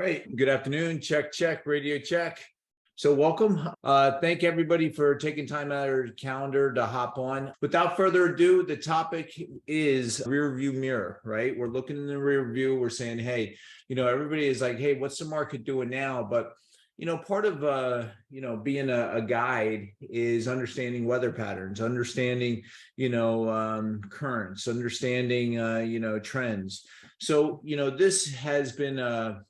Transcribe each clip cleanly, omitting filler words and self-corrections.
right. Good afternoon. Check, check, radio check. So welcome. Thank everybody for taking time out of your calendar to hop on. Without further ado, the topic is rear view mirror, right? We're looking in the rear view. We're saying, hey, everybody is like, hey, what's the market doing now? But part of being a guide is understanding weather patterns, understanding currents, understanding trends. So this has been a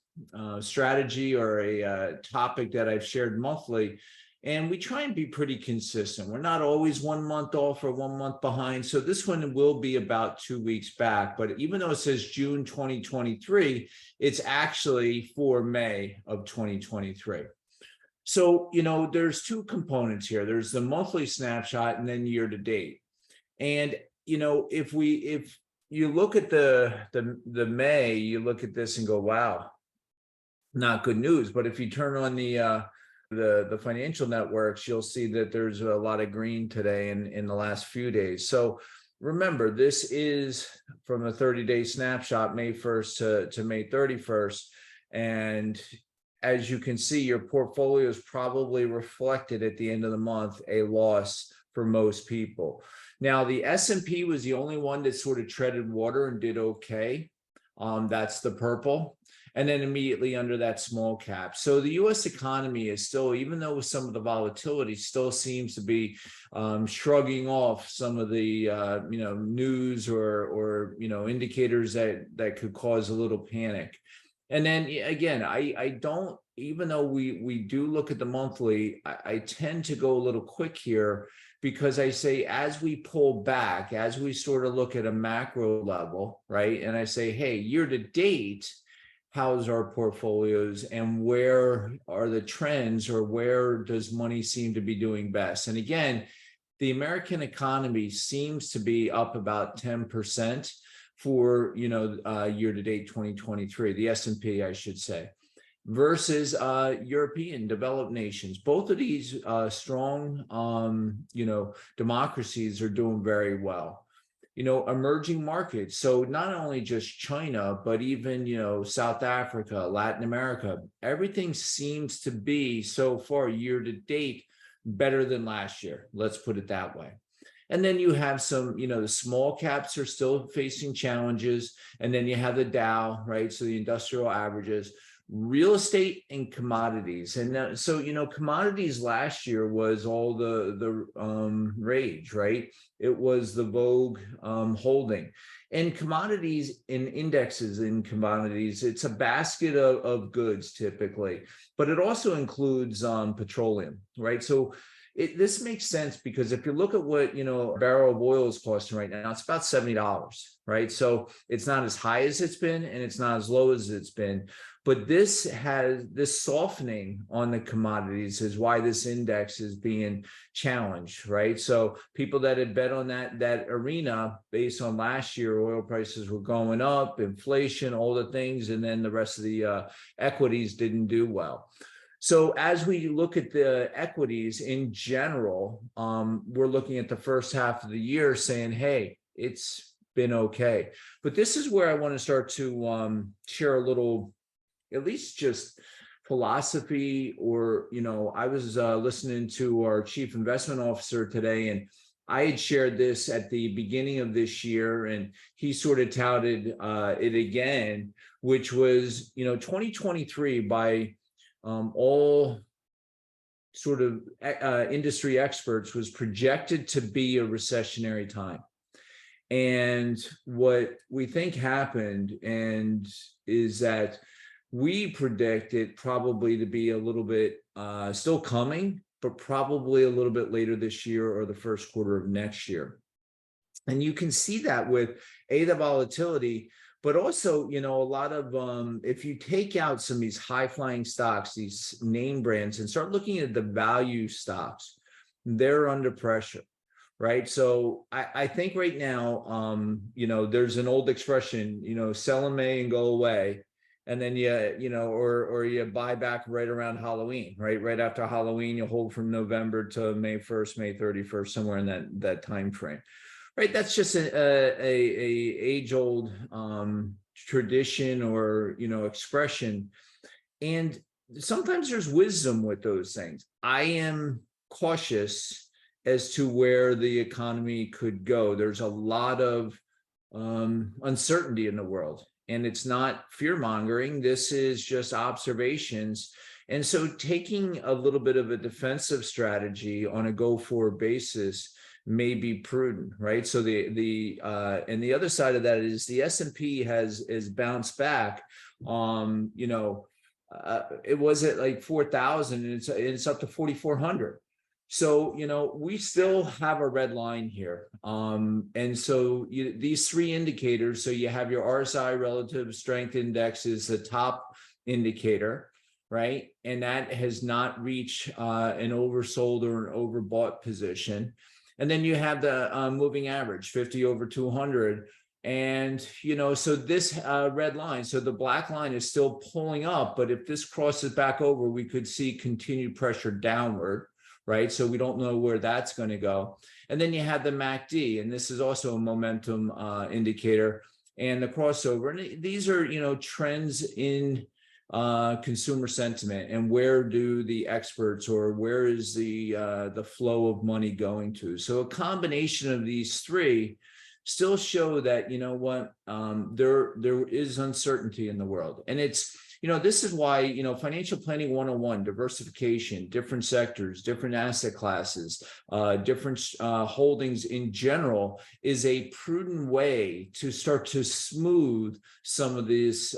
strategy or a topic that I've shared monthly, and we try and be pretty consistent. We're not always 1 month off or 1 month behind. So this one will be about 2 weeks back, but even though it says June 2023, it's actually for May of 2023. So, there's two components here. There's the monthly snapshot and then year to date. And, if you look at the May, you look at this and go, wow, not good news. But if you turn on the financial networks, you'll see that there's a lot of green today in the last few days. So remember, this is from a 30-day snapshot, May 1st to May 31st. And as you can see, your portfolio is probably reflected at the end of the month, a loss for most people. Now, the S&P was the only one that sort of treaded water and did okay. That's the purple. And then immediately under that, small cap. So the U.S. economy is still, even though with some of the volatility, still seems to be shrugging off some of the news or indicators that could cause a little panic. And then again, I don't, even though we do look at the monthly, I tend to go a little quick here, because I say, as we pull back, as we sort of look at a macro level, right? And I say, hey, year to date, how's our portfolios and where are the trends, or where does money seem to be doing best? And again, the American economy seems to be up about 10% for, year to date 2023, the S&P, I should say, versus European developed nations. Both of these strong, democracies are doing very well. Emerging markets. So not only just China, but even, South Africa, Latin America, everything seems to be so far year to date better than last year. Let's put it that way. And then you have some, the small caps are still facing challenges. And then you have the Dow, right? So the industrial averages, real estate and commodities. And so, commodities last year was all the rage, right? It was the vogue holding. And commodities and indexes in commodities, it's a basket of goods typically, but it also includes petroleum, right? So this makes sense, because if you look at what, a barrel of oil is costing right now, it's about $70, right? So it's not as high as it's been, and it's not as low as it's been. But this softening on the commodities is why this index is being challenged, right? So people that had bet on that arena based on last year, oil prices were going up, inflation, all the things, and then the rest of the equities didn't do well. So as we look at the equities in general, we're looking at the first half of the year saying, hey, it's been okay. But this is where I want to start to share a little, at least just philosophy, or, I was listening to our chief investment officer today, and I had shared this at the beginning of this year, and he sort of touted it again, which was, 2023 by all sort of industry experts was projected to be a recessionary time. And what we think happened is that we predict it probably to be a little bit still coming, but probably a little bit later this year or the first quarter of next year. And you can see that with the volatility, but also, a lot of, if you take out some of these high flying stocks, these name brands, and start looking at the value stocks, they're under pressure, right? So I think right now, there's an old expression, sell in May and go away. And then or you buy back right around Halloween, right after Halloween, you hold from November to May 1st, May 31st, somewhere in that time frame, right? That's just a age-old tradition or expression. And sometimes there's wisdom with those things. I am cautious as to where the economy could go. There's a lot of uncertainty in the world, and it's not fear mongering. This is just observations. And so taking a little bit of a defensive strategy on a go forward basis may be prudent, right? So and the other side of that is the S&P has bounced back. It was at like 4,000 and it's up to 4,400. So, we still have a red line here. And so these three indicators, so you have your RSI relative strength index is the top indicator, right? And that has not reached an oversold or an overbought position. And then you have the moving average, 50 over 200. And, so this red line, so the black line is still pulling up, but if this crosses back over, we could see continued pressure downward, right? So we don't know where that's going to go. And then you have the MACD, and this is also a momentum indicator, and the crossover. And these are, trends in consumer sentiment, and where do the experts, or where is the flow of money going to? So a combination of these three still show that, there is uncertainty in the world. And it's, this is why, financial planning 101, diversification, different sectors, different asset classes, different holdings in general is a prudent way to start to smooth some of this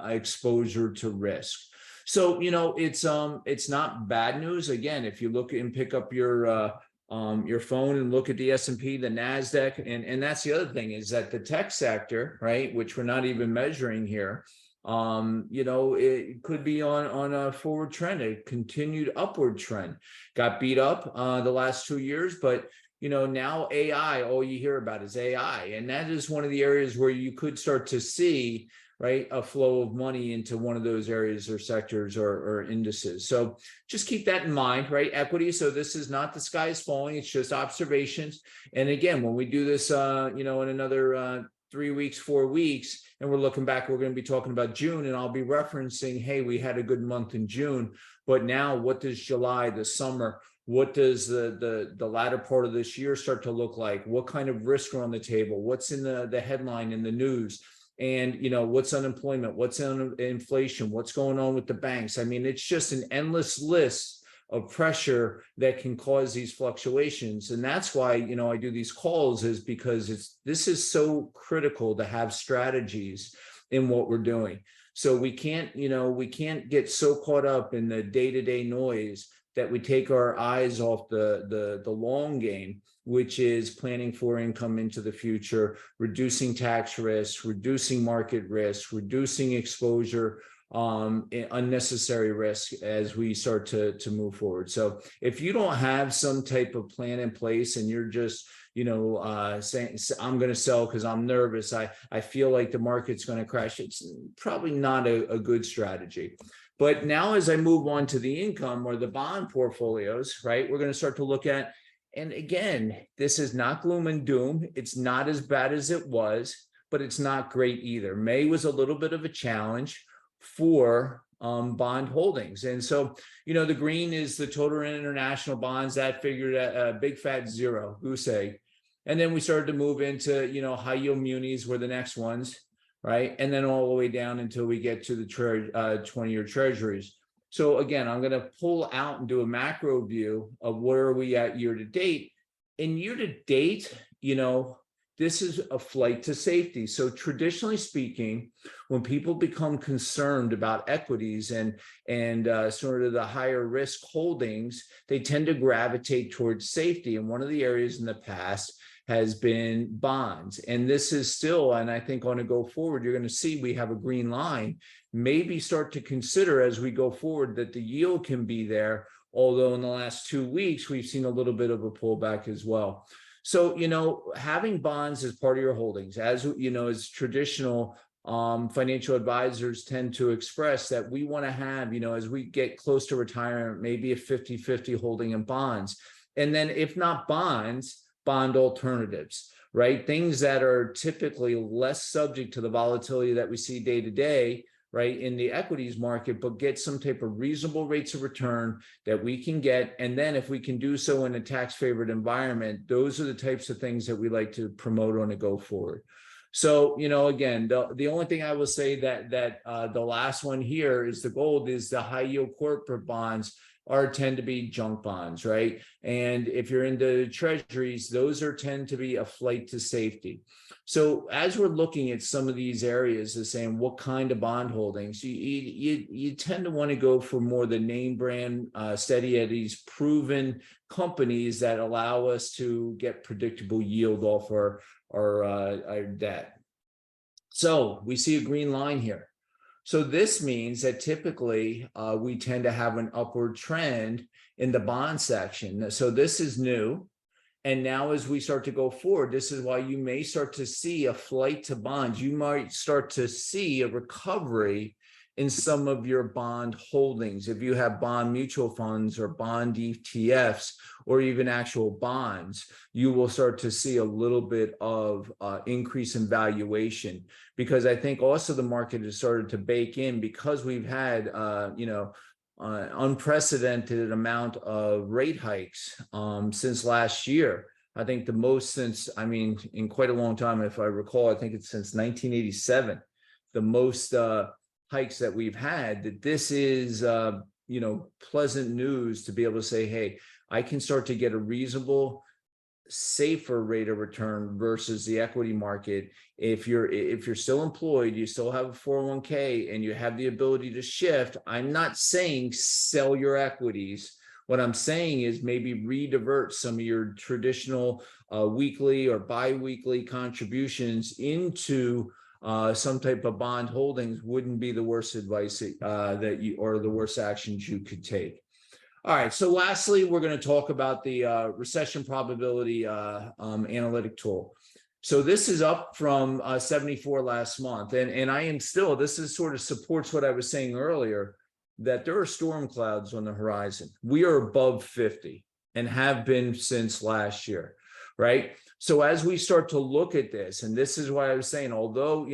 exposure to risk. So, it's not bad news. Again, if you look and pick up your phone and look at the S&P, the NASDAQ, and that's the other thing, is that the tech sector, right, which we're not even measuring here, it could be on a forward trend, a continued upward trend. Got beat up the last 2 years, but now AI, all you hear about is AI, and that is one of the areas where you could start to see, right, a flow of money into one of those areas or sectors or indices. So just keep that in mind, right? Equity. So this is not the sky is falling. It's just observations. And again, when we do this, in another 3 weeks, 4 weeks, and we're looking back, we're going to be talking about June, and I'll be referencing, hey, we had a good month in June, but now what does July, the summer, what does the latter part of this year start to look like? What kind of risks are on the table? What's in the headline in the news? And, what's unemployment? What's inflation? What's going on with the banks? I mean, it's just an endless list of pressure that can cause these fluctuations. And that's why, I do these calls, is because this is so critical to have strategies in what we're doing. So we can't get so caught up in the day-to-day noise that we take our eyes off the long game, which is planning for income into the future, reducing tax risks, reducing market risk, reducing exposure, unnecessary risk as we start to move forward. So if you don't have some type of plan in place, and you're just saying, I'm going to sell because I'm nervous, I feel like the market's going to crash, it's probably not a good strategy. But now, as I move on to the income or the bond portfolios, right, we're going to start to look at, and again, this is not gloom and doom. It's not as bad as it was, but it's not great either. May was a little bit of a challenge for bond holdings. And so, the green is the total international bonds that figured at a big fat zero, goose egg. And then we started to move into, high yield munis were the next ones, right? And then all the way down until we get to the 20-year treasuries. So again, I'm going to pull out and do a macro view of where are we at year to date. In year to date, this is a flight to safety. So traditionally speaking, when people become concerned about equities and sort of the higher risk holdings, they tend to gravitate towards safety. And one of the areas in the past has been bonds. And this is still, and I think on a go forward, you're going to see we have a green line. Maybe start to consider as we go forward that the yield can be there. Although in the last 2 weeks, we've seen a little bit of a pullback as well. So, having bonds as part of your holdings, as as traditional financial advisors tend to express, that we want to have, as we get close to retirement, maybe a 50-50 holding in bonds. And then if not bonds, bond alternatives, right? Things that are typically less subject to the volatility that we see day to day, right, in the equities market, but get some type of reasonable rates of return that we can get. And then if we can do so in a tax favored environment, those are the types of things that we like to promote on a go forward. So, again, the only thing I will say that the last one here is the gold is the high yield corporate bonds tend to be junk bonds, right? And if you're into treasuries, those tend to be a flight to safety. So as we're looking at some of these areas of saying what kind of bond holdings, you tend to want to go for more the name brand, steady eddies, proven companies that allow us to get predictable yield off our debt. So we see a green line here. So this means that typically we tend to have an upward trend in the bond section. So this is new. And now as we start to go forward, this is why you may start to see a flight to bonds. You might start to see a recovery in some of your bond holdings. If you have bond mutual funds or bond ETFs or even actual bonds, you will start to see a little bit of increase in valuation, because I think also the market has started to bake in, because we've had unprecedented amount of rate hikes since last year. I think the most since, in quite a long time, if I recall, I think it's since 1987, the most hikes that we've had, that this is, pleasant news to be able to say, hey, I can start to get a reasonable, safer rate of return versus the equity market. If you're still employed, you still have a 401k and you have the ability to shift, I'm not saying sell your equities. What I'm saying is maybe redivert some of your traditional weekly or bi-weekly contributions into some type of bond holdings. Wouldn't be the worst advice or the worst actions you could take. All right, so lastly, we're going to talk about the recession probability analytic tool. So this is up from 74 last month. And I am still, this is sort of supports what I was saying earlier, that there are storm clouds on the horizon. We are above 50 and have been since last year, right? So as we start to look at this, and this is why I was saying, although,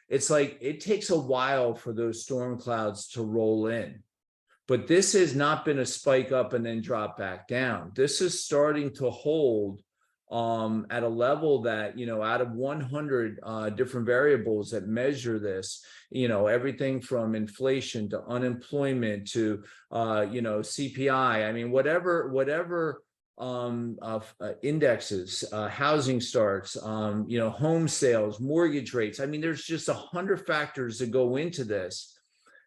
it's like it takes a while for those storm clouds to roll in. But this has not been a spike up and then drop back down. This is starting to hold at a level that, out of 100 different variables that measure this, everything from inflation to unemployment to, CPI, whatever indexes, housing starts, home sales, mortgage rates. There's just 100 factors that go into this,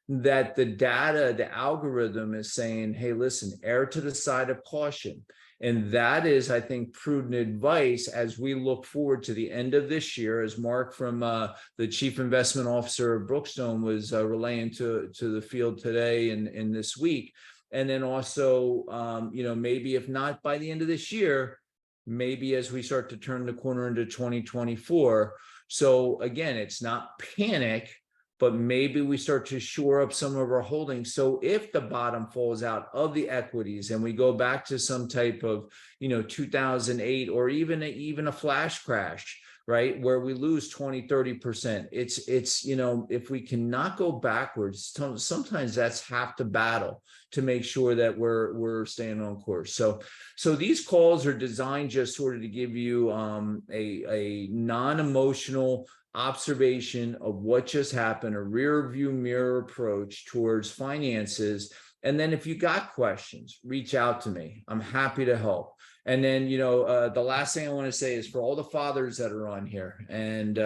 that the data, the algorithm is saying, hey, listen, err to the side of caution. And that is, I think, prudent advice as we look forward to the end of this year, as Mark from the Chief Investment Officer of Brookstone was relaying to the field today and this week. And then also, maybe if not by the end of this year, maybe as we start to turn the corner into 2024. So again, it's not panic, but maybe we start to shore up some of our holdings. So if the bottom falls out of the equities and we go back to some type of, 2008 or even a flash crash, right, where we lose 20, 30%, it's if we cannot go backwards, sometimes that's half the battle to make sure that we're staying on course. So these calls are designed just sort of to give you a non-emotional observation of what just happened, a rear view mirror approach towards finances. And then if you got questions, reach out to me. I'm happy to help. And then, the last thing I want to say is for all the fathers that are on here, and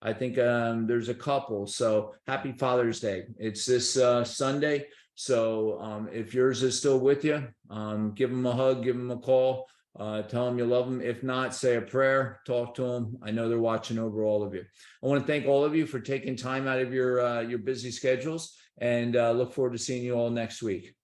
I think there's a couple. So happy Father's Day. It's this Sunday. So if yours is still with you, give them a hug, give them a call. Tell them you love them. If not, say a prayer, talk to them. I know they're watching over all of you. I want to thank all of you for taking time out of your busy schedules, and look forward to seeing you all next week.